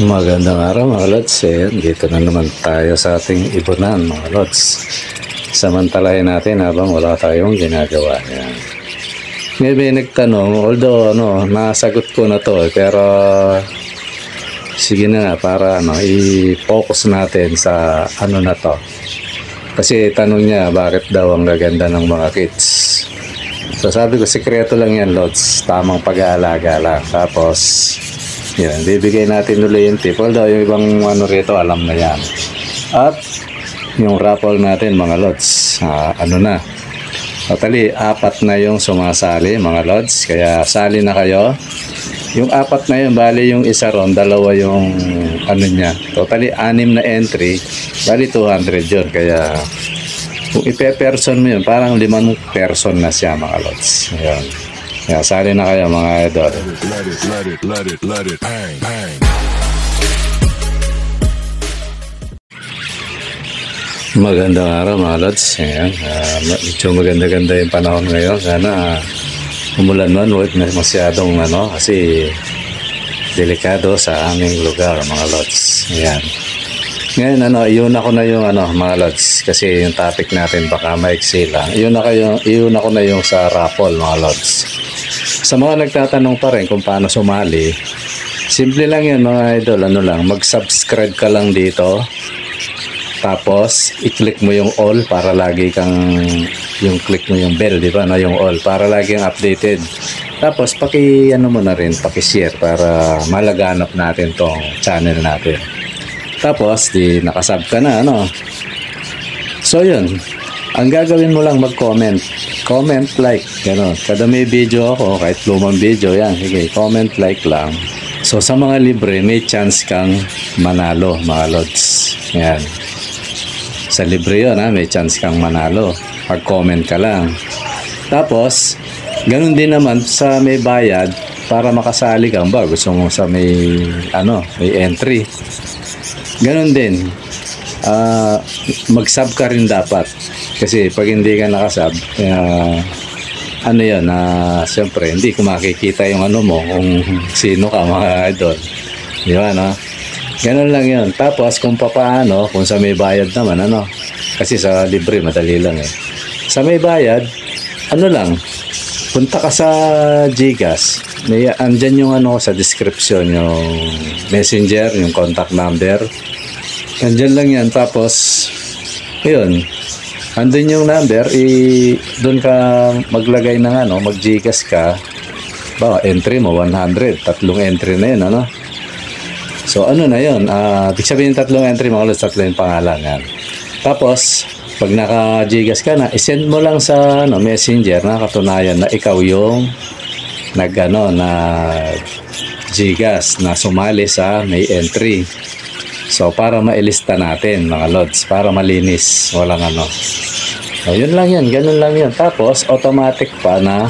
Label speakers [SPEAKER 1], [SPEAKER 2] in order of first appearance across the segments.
[SPEAKER 1] Magandang araw mga lods. Dito na naman tayo sa ating ibunan mga lods. Samantalahin natin habang wala tayong ginagawa. Yan. May nagtanong, although nasagot ko na to pero sige na nga para i-focus natin sa na to. Kasi tanong niya bakit daw ang gaganda ng mga kids. So sabi ko sikreto lang yan lods, tamang pag-aalaga lang. Tapos yan, bibigay natin ulit yung tip. Although yung ibang rito alam na yan. At yung raffle natin mga lods, na totally 4 na yung sumasali mga lods. Kaya sali na kayo. Yung 4 na yun, bali yung isa ron, 2 yung niya. Totally 6 na entry, bali 200 yun. Kaya kung ipe-person mo yun, parang 5 person na siya mga lods. Ayan. Kaya sali na kayo mga idol. Let it, bang, bang. Magandang araw mga lods. Ayan. Medyo maganda-ganda yung panahon ngayon. Sana umulan man, huwag na masyadong kasi delikado sa aming lugar mga lods. Ayan. Ngayon iuna ko na yung mga lods kasi yung topic natin baka maiksi lang. Iuna ko na yung sa raffle mga lods. Sa mga nagtatanong pa rin kung paano sumali, simple lang yan mga idol. Mag-subscribe ka lang dito. Tapos i-click mo yung all para lagi kang click mo yung bell, di ba? Yung all para lagi kang updated. Tapos mo na rin, paki-share para malaganap natin tong channel natin. Tapos di nakasub ka na So yun, ang gagawin mo lang mag-comment, like gano'n. Kada may video ako, kahit lumang video yan, sige, comment like lang. So sa mga libre may chance kang manalo mga lods. Yan, sa libre yun may chance kang manalo, mag-comment ka lang. Tapos ganoon din naman sa may bayad, para makasali kang gusto mo sa may entry, ganoon din. Mag-sub ka rin dapat kasi pag hindi ka nakasub siyempre hindi ko makikita yung mo kung sino ka mga idol, di ba ganun lang yun. Tapos kung paano, kung sa may bayad naman kasi sa libre madali lang sa may bayad lang, punta ka sa GCash, andyan yung sa description, yung messenger, yung contact number, andyan lang yan. Tapos yun, andun yung number, doon ka maglagay ng mag-GCash ka, entry mo 100, 3 entry na yun so na yun, ibig sabihin 3 entry mga lods, 3 yung pangalan yan. Tapos pag naka-GCash ka na, isend mo lang sa messenger na katunayan na ikaw yung na GCash na sumali sa may entry. So para mailista natin mga lods, para malinis, walang so yun lang yan, ganun lang yan. Tapos automatic pa na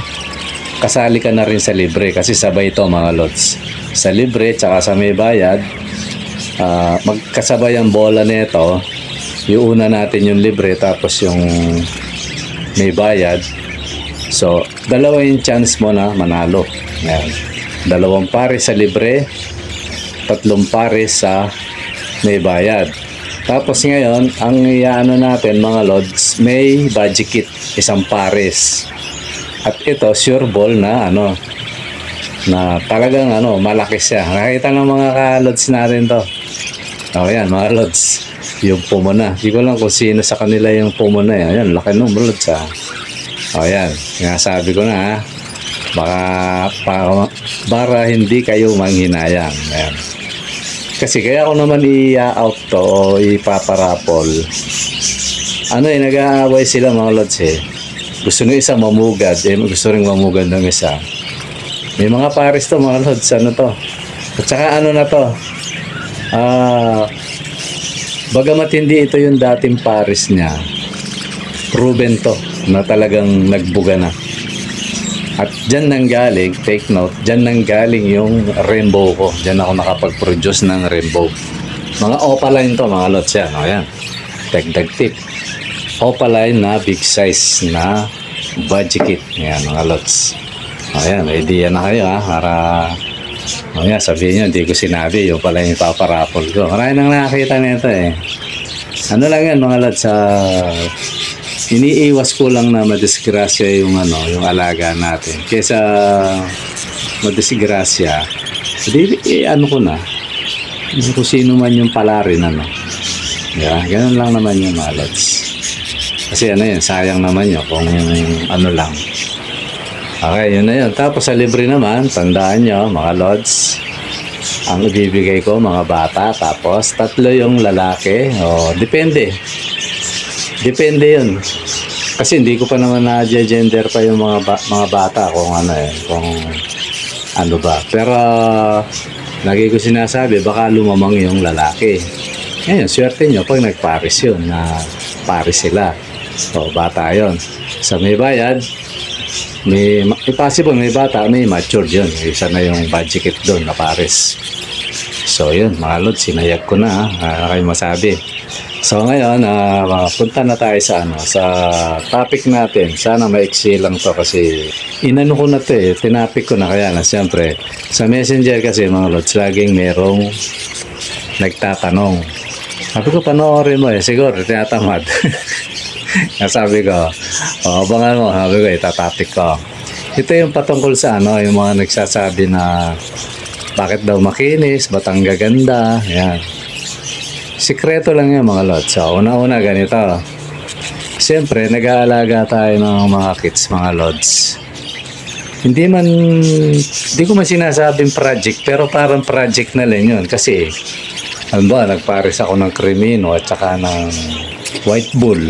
[SPEAKER 1] kasali ka na rin sa libre kasi sabay ito mga lods, sa libre tsaka sa may bayad, magkasabay ang bola nito. Iuna natin yung libre tapos yung may bayad. So dalawa yung chance mo na manalo. Ayan. 2 pares sa libre, 3 pares sa may bayad. Tapos ngayon ang natin mga lods, may budget kit 1 pares. At ito sure ball na na talagang malaki siya. Nakita ng mga ka-lods natin to. Yan mga lods, yung pumuna. Hindi ko lang kung sino sa kanila yung pumuna yan. Ayan, laki nung lods yan, sabi ko na baka para hindi kayo manghinayang. Ayan. Kasi kaya ako naman i-out to o ipaparapol. Nag-aaway sila mga lods Gusto nung isa mamugad, gusto rin mamugad ng isa. May mga pares to mga lods, to. At saka na to. Bagamat hindi ito yung dating pares niya, proven to na talagang nagbuga na. At dyan nanggaling, take note, dyan nanggaling yung rainbow ko. Dyan ako nakapag-produce ng rainbow. Mga opaline to mga lods yan. Ayan, dagdag tip. Opaline na big size na budget kit. Ayan mga lods. Ayan, idea na kayo para O nga, sabihin nyo, hindi ko sinabi. Yung pala yung paparapol ko. Marami nang nakakita nito eh. Ano lang yan mga lads, iniiwas ko lang na madisgrasya yung yung alaga natin. Kesa madisgrasya, ano ko na, kung sino man yung palarin Yeah, ganun lang naman yung mga lods. Kasi yun, sayang naman yun kung ano lang. Okay, yun na yun. Tapos sa libre naman, tandaan nyo mga lods, ang ibibigay ko mga bata, tapos 3 yung lalaki. Depende. Depende yun. Kasi hindi ko pa naman na-gender pa yung mga bata kung kung ano ba. Pero lagi ko sinasabi, baka lumamang yung lalaki. Ngayon, swerte nyo pag nagparis yun, na paris sila. Bata yun. Sa may bayad, may possible may bata, may matured yun. Isa na yung budget doon na paris. So yun, mga lods, sinayag ko na, kayo masabi. So ngayon, punta na tayo sa sa topic natin. Sana maiksi lang to kasi inano ko na to tinapik ko na, kaya na siyempre sa messenger kasi mga lods, laging merong nagtatanong. Sabi ko, panoorin mo siguro tinatamad. Sabi ko, abangan mo, sabi ko, itatopic ko. Ito yung patungkol sa yung mga nagsasabi na bakit daw makinis, ba't ang gaganda, yan. Sikreto lang yan mga lods. So, una-una ganito. Siyempre, nag-aalaga tayo ng mga kids, mga lods. Hindi ko man sinasabing project, pero parang project na lang yun. Kasi, alam ba, nagpares ako ng Crimino at saka ng White Bull.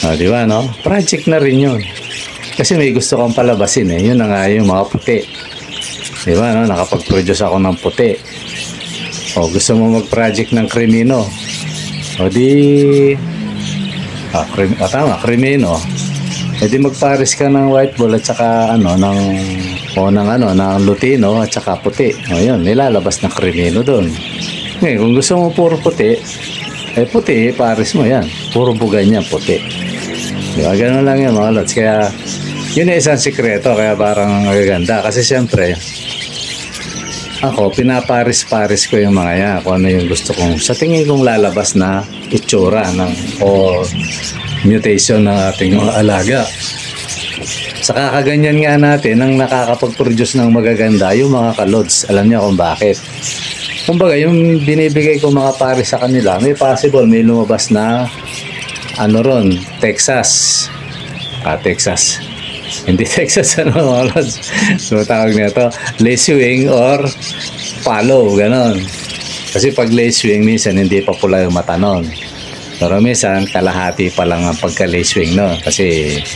[SPEAKER 1] Di ba, no? Project na rin yun. Kasi may gusto kong palabasin Yun na nga yung mga puti. Di ba, no? Nakapag-produce ako ng puti. Gusto mo mag-project ng Crimino. Tama, Crimino. Di magpares ka ng White Bull at saka ng Lutino at saka puti. Yun, nilalabas ng Crimino doon. Ngayon, kung gusto mo puro puti, puti, pares mo yan. Puro bugan yan, puti. Diba? Ganun lang yan mga lods. Kaya, yun ay isang sikreto. Kaya parang magaganda. Kasi siyempre, ako, pinaparis-paris ko yung mga yan. Kung ano yung gusto kong, sa tingin kong lalabas na itsura o mutation ng ating mga alaga. Sa kakaganyan nga natin, ang nakakapag-produce ng magaganda, yung mga kalods. Alam niyo kung bakit. Kumbaga, yung binibigay ko mga pares sa kanila, may possible, may lumabas na Texas. Texas. Hindi Texas, mga lods. So, tawag nito, lace-wing or palo, ganon. Kasi pag lace-wing, minsan hindi pa pula yung mata nun. Pero minsan, kalahati pa lang ang pagka-lace-wing, no?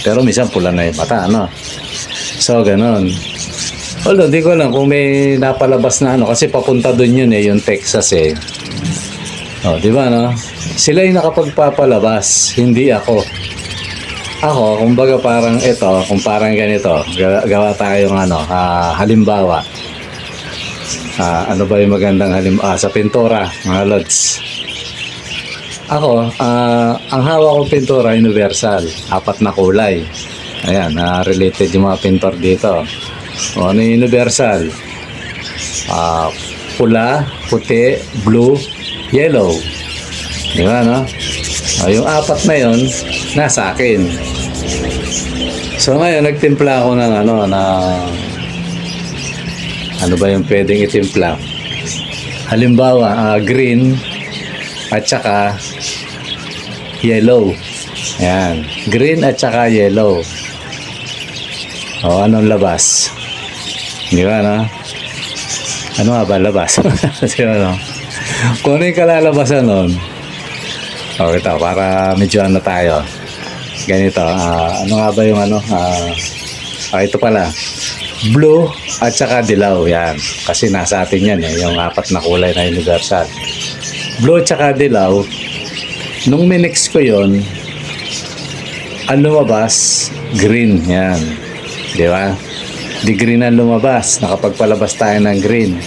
[SPEAKER 1] Pero minsan pula na yung mata, So, ganon. Although, di ko lang kung may napalabas na kasi papunta dun yun yung Texas di ba, no? Sila yung nakapagpapalabas, hindi ako. Ako, kumbaga parang kung parang ganito, gawa tayo halimbawa. Ano ba yung magandang halimbawa? Sa pintura, mga lods. Ako, ang hawak kong pintura, universal. 4 na kulay. Ayan, related yung mga pintor dito. Ano yung universal? Pula, puti, blue, yellow. Di ba, no? Yung 4 na yun, nasa akin. So ngayon, nagtimpla ako ng ano ba yung pwedeng itimpla? Halimbawa, green at saka yellow. Ayan, green at saka yellow. Anong labas? Di ba, no? Ano nga ba labas? Di ba, no? Kung ano yung kalalabasan nun, ito, para medyo tayo. Ganito, ano nga ba yung ito pala. Blue at saka dilaw, yan. Kasi nasa atin yan yung 4 na kulay na universal. Blue at saka dilaw, nung minix ko yun, ang lumabas, green, yan. Di ba? Di green ang lumabas, nakapagpalabas tayo ng green.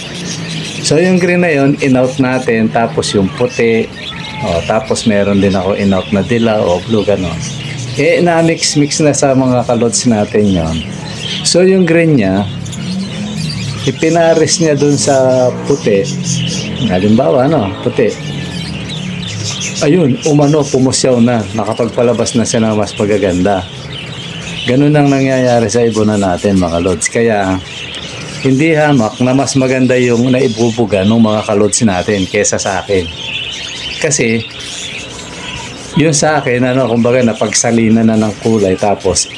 [SPEAKER 1] So yung green na yun, in-out natin, tapos yung puti, tapos meron din ako in-out na dilaw o blue, gano'n. Na-mix na sa mga kalods natin yon. So yung green niya, ipinares niya dun sa puti, halimbawa, puti. Ayun, pumusyaw na, nakapagpalabas na siya ng mas magaganda. Ganun ang nangyayari sa ibunan natin, mga lods. Kaya, hindi hamak na mas maganda yung naibubuga ng mga kalods natin kesa sa akin. Kasi, yun sa akin, kumbaga napagsalina na ng kulay tapos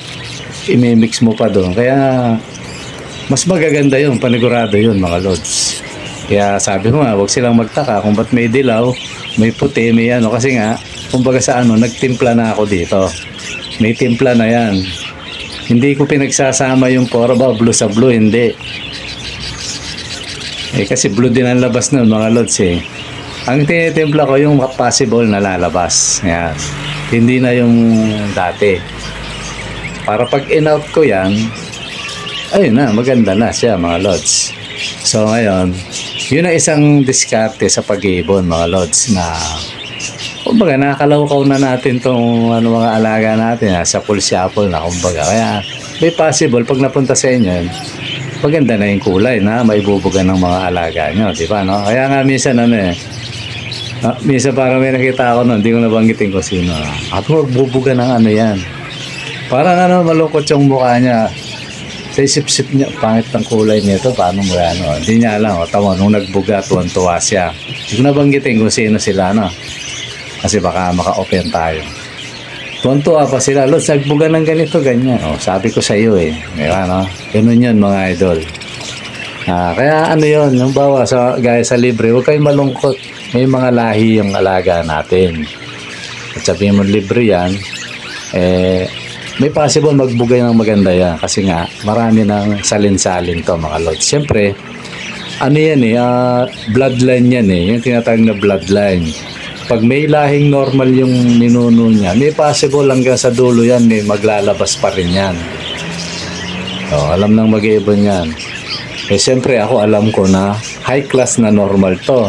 [SPEAKER 1] imimix mo pa doon. Kaya, mas magaganda yun, panigurado yun, mga lods. Kaya sabi ko nga, huwag silang magtaka kung ba't may dilaw, may puti, may kasi nga, kumbaga sa nagtimpla na ako dito. May timpla na yan. Hindi ko pinagsasama yung puro blue sa blue, hindi. Kasi blue din ang labas nun, mga lods Ang tinitimpla ko yung possible na lalabas. Yan. Hindi na yung dati. Para pag in-out ko yan, ayun na, maganda na siya, mga lods. So ngayon, yun ang isang diskarte sa pag-iibon, mga lods, na kumbaga nakalawkaw na natin tong mga alaga natin sa pulsyapol na kumbaga. Kaya may possible pag napunta sa inyo, maganda na yung kulay na maibubugan ng mga alaga nyo, di ba, no? Kaya nga minsan minsan parang may nakita ako hindi ko nabanggitin ko sino. Ako magbubuga ng yan. Parang malungkot yung mukha niya. Sa isip-sip niya, pangit ng kulay nito, paano mo hindi niya alam, tama, nung nagbuga, tuwan-tuwa siya. Hindi ko nabanggitin kung sino sila, kasi baka maka-open tayo. Tuwan-tuwa pa sila, Lods, nagbuga ng ganito, ganyan. Sabi ko sa iyo diba, ganun yun, mga idol. Kaya yun, yung bawa, gaya sa libre, huwag kayong malungkot. May mga lahi yung alaga natin. At sabihin mo libre yan, may possible magbugay ng maganda yan kasi nga marami ng salin-salin to, mga lods. Siyempre bloodline yan yung tinatawag na bloodline. Pag may lahing normal yung ninuno niya, may possible hanggang sa dulo yan may maglalabas pa rin yan. Alam nang mag-iibon yan. Siyempre ako alam ko na high class na normal to,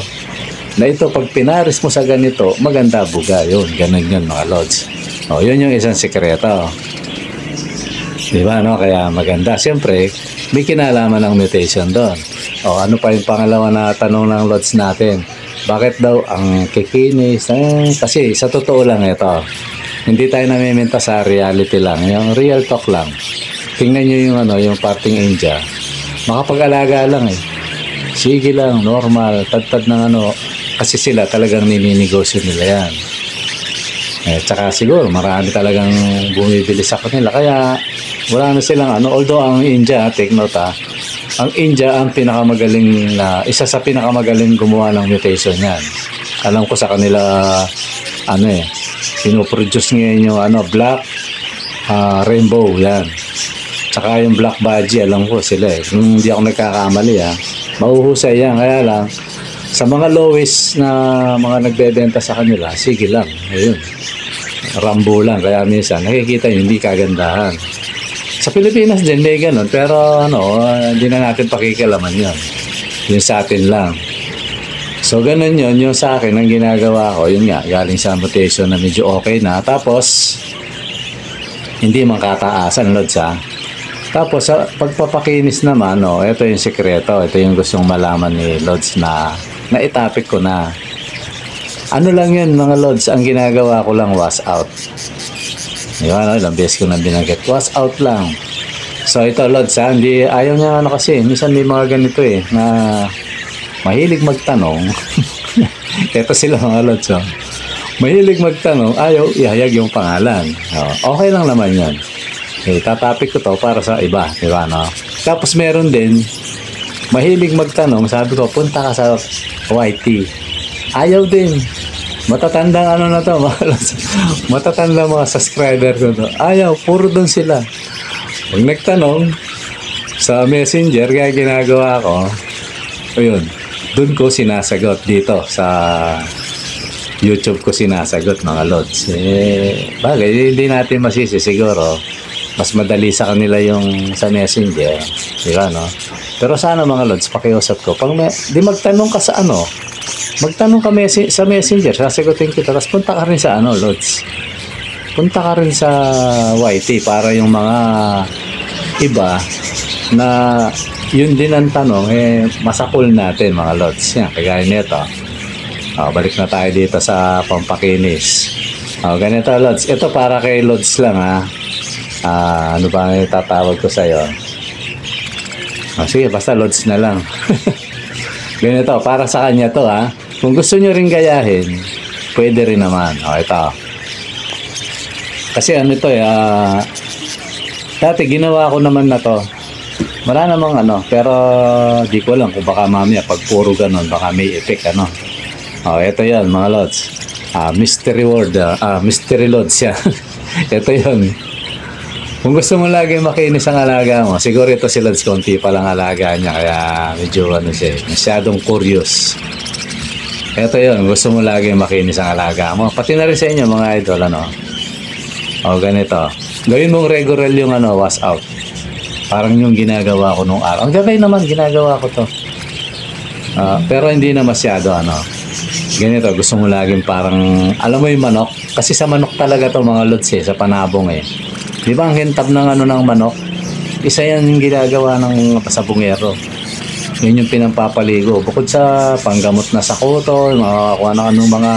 [SPEAKER 1] na ito pag pinaris mo sa ganito maganda buga, yun, ganun yun, mga lods. Yun yung isang sekreto. Diba, Kaya maganda. Siyempre, may kinalaman ng mutation doon. Ano pa yung pangalawa na tanong ng lods natin? Bakit daw ang kikinis? Kasi sa totoo lang ito. Hindi tayo namimenta sa reality lang. Yung real talk lang. Tingnan nyo yung, yung parting India. Makapag-alaga lang Sige lang, normal. Tad-tad ng Kasi sila talagang nininegosyo nila yan. Tsaka siguro marami talagang bumibili sa kanila, kaya wala na silang although ang India, take note ang India ang pinakamagaling isa sa pinakamagaling gumawa ng mutation yan. Alam ko sa kanila pinoproduce ngayon yung black rainbow yan, tsaka yung black budgie, alam ko sila kung hindi ako nagkakamali mahuhusay yan. Kaya lang sa mga lowest na mga nagbebenta sa kanila, sige lang, ayun, rambo lang. Kaya minsan nakikita nyo hindi kagandahan. Sa Pilipinas din may ganun, pero hindi na natin pakikialaman yun. Yun sa atin lang. So ganun yun, yung sa akin ang ginagawa ko, yun nga, galing sa mutation na medyo okay na, tapos hindi man kataasan, Lods Tapos sa pagpapakinis naman, ito yung sekreto, ito yung gustong malaman ni Lods na itapik ko na. Lang yun, mga Lods, ang ginagawa ko lang wash out. Ilang beses ko na binanggit, wash out lang. So ito, Lods, hindi, ayaw niya kasi, minsan may mga ganito na mahilig magtanong. Ito sila, mga Lods, mahilig magtanong, ayaw ihayag yung pangalan. Okay lang naman yan. Tatapik ko to para sa iba, diba, Tapos meron din, mahilig magtanong, sabi ko, punta ka sa YT. Ayaw din. Matatandang na to, matatandang mga subscriber ko to. Ayaw, puro doon sila. Pag nagtanong sa messenger, kaya ginagawa ko, doon ko sinasagot dito sa YouTube ko sinasagot, mga Lods. Bagay, hindi natin masisi siguro. Mas madali sa kanila yung sa messenger, di ba, Pero sana, mga Lods, pakiusap ko, pag di magtanong ka sa magtanong ka sa messenger, sasagutin kita, tapos punta ka rin sa Lods, punta ka rin sa YT para yung mga iba na yun din ang tanong, masakol natin mga lods. Yan, kagaya nito. Balik na tayo dito sa pampakinis. Ganito lods. Ito para kay lods lang ha. Ano ba ang tatawag ko sa'yo? Sige, basta lods na lang. Ganito, para sa kanya to ha. Kung gusto nyo rin gayahin, pwede rin naman. Ito. Kasi ano to dati ginawa ko naman na to. Wala namang pero di ko lang kung baka mamaya pag puro ganun, baka may effect ito yan mga lods. Mystery word, mystery lods yan. Ito yun. Kung gusto mo lagi makinis ang alaga mo, siguro ito si lods, konti pa lang alaga niya, kaya medyo siya, masyadong curious. Ito yun, gusto mo lagi makinis ang alaga mo. Pati na rin sa inyo mga idol, ganito. Gawin mong regular yung wash out. Parang yung ginagawa ko nung araw. Ang gabay naman, ginagawa ko to. Pero hindi na masyado, ganito, gusto mo laging parang, alam mo yung manok? Kasi sa manok talaga to mga lods sa panabong Di ba ang hintab ng ng manok? Isa yan yung ginagawa ng pasabungero. Yun yung pinampapaligo. Bukod sa panggamot na sakuto, makakuha na mga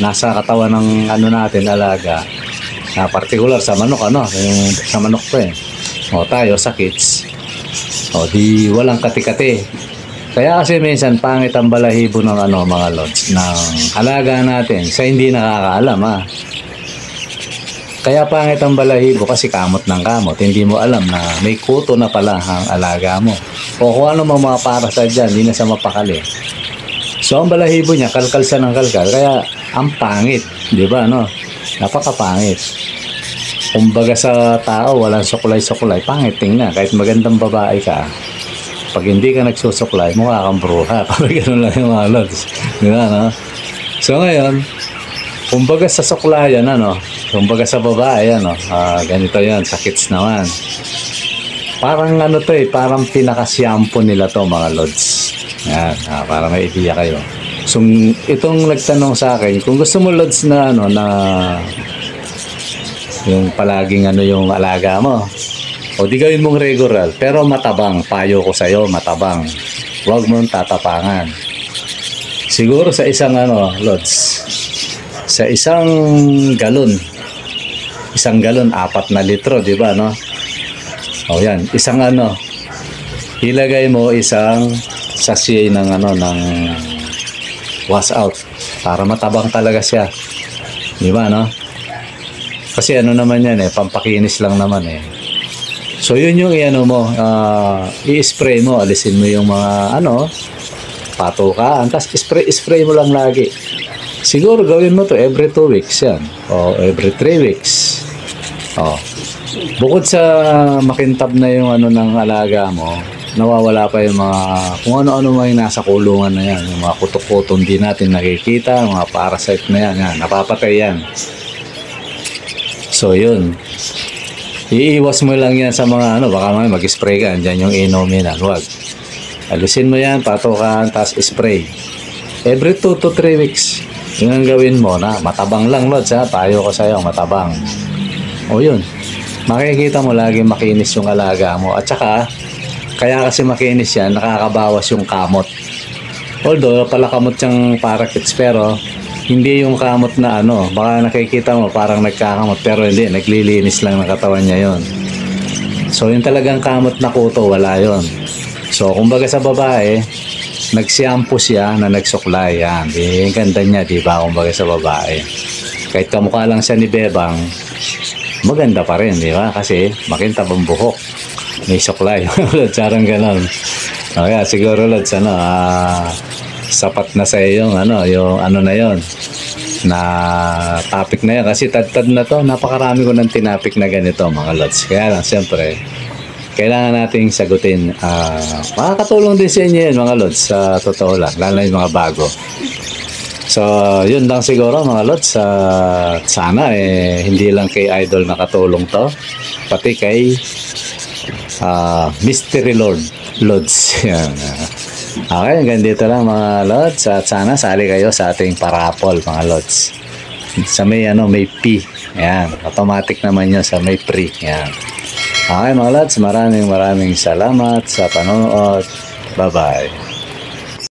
[SPEAKER 1] nasa katawan ng natin, alaga. Particular sa manok, yung sa manok to tayo sa kids. Di walang kati-kati. Kaya kasi minsan pangit ang balahibo ng mga lods ng alaga natin sa hindi nakakaalam Kaya pangit ang balahibo kasi kamot ng kamot. Hindi mo alam na may kuto na pala ang alaga mo. O kung ano mga parasite dyan, hindi na siya mapakali. So ang balahibo niya, kalkal siya ng kalkal. Kaya ang pangit, di ba napakapangit. Kumbaga sa tao, walang suklay-suklay. Pangit tingnan, kahit magandang babae ka. Pag hindi ka nagsusuklay, mukha kang bruha. Parang gano'n lang yung mga lods. Di ba, So ngayon, kumbaga sa suklayan, kumbaga sa babae, ganito yan, sa kids naman. Parang parang pinaka-shampoo nila to mga lods. Yan, para may idea kayo. So, itong nagtanong sa akin, kung gusto mo lods na, na yung palaging yung alaga mo, o di gawin mong regular, pero matabang, payo ko sa'yo, matabang. Huwag mong tatapangan. Siguro sa isang lods, sa isang galon, 4 na litro, di ba, yan, isang ilagay mo isang sachet ng ng wash out para matabang talaga siya, di ba, kasi naman yan pampakinis lang naman so yun yung i-spray mo, alisin mo yung mga patukaan, tapos spray mo lang lagi. Siguro gawin mo to every 2 weeks yan, o every 3 weeks. Bukod sa makintab na yung ng alaga mo, nawawala pa yung mga kung ano-ano may nasa kulungan na yan, yung mga kutok-kutok hindi natin nakikita, mga parasite na yan, napapatay yan. So yun, iiwas mo lang yan sa mga baka mag-spray ka, andyan yung inumin, huwag. Alisin mo yan, patukan, tapos spray every 2 to 3 weeks. Yun ang gawin mo na matabang lang lods payo ko sa'yo, matabang. Yun, makikita mo lagi makinis yung alaga mo. At saka kaya kasi makinis yan, nakakabawas yung kamot. Although palakamot yung parakeets, pero hindi yung kamot na baka nakikita mo parang nagkakamot, pero hindi, naglilinis lang ng katawan niya yon. So yung talagang kamot na kuto, wala yon. So kumbaga sa babae, nag-shampoo siya na nagsuklay, yan, ang ganda niya, di ba, kumbaga sa babae. Kahit kamukha lang siya ni Bebang, maganda pa rin, di ba, kasi makintab ang buhok, may suklay. Sarang ganon. Kaya siguro lods, sapat na sa yung yung na yon na topic na yan, kasi tad-tad na to, napakarami ko ng tinapik na ganito mga lods. Kaya lang siyempre kailangan nating sagutin. Makakatulong din sa inyo yun mga lods, sa totoo lang, lalo na yung mga bago. So yun lang siguro mga lods. Sana hindi lang kay Idol nakatulong to, pati kay Mystery Lods. Yan. Okay, hanggang dito lang mga lods, at sana sali kayo sa ating parapol mga lods. Sa may may P, yan, automatic naman yun sa may pre, yan. Okay mga lads, maraming salamat sa panonood. Bye-bye.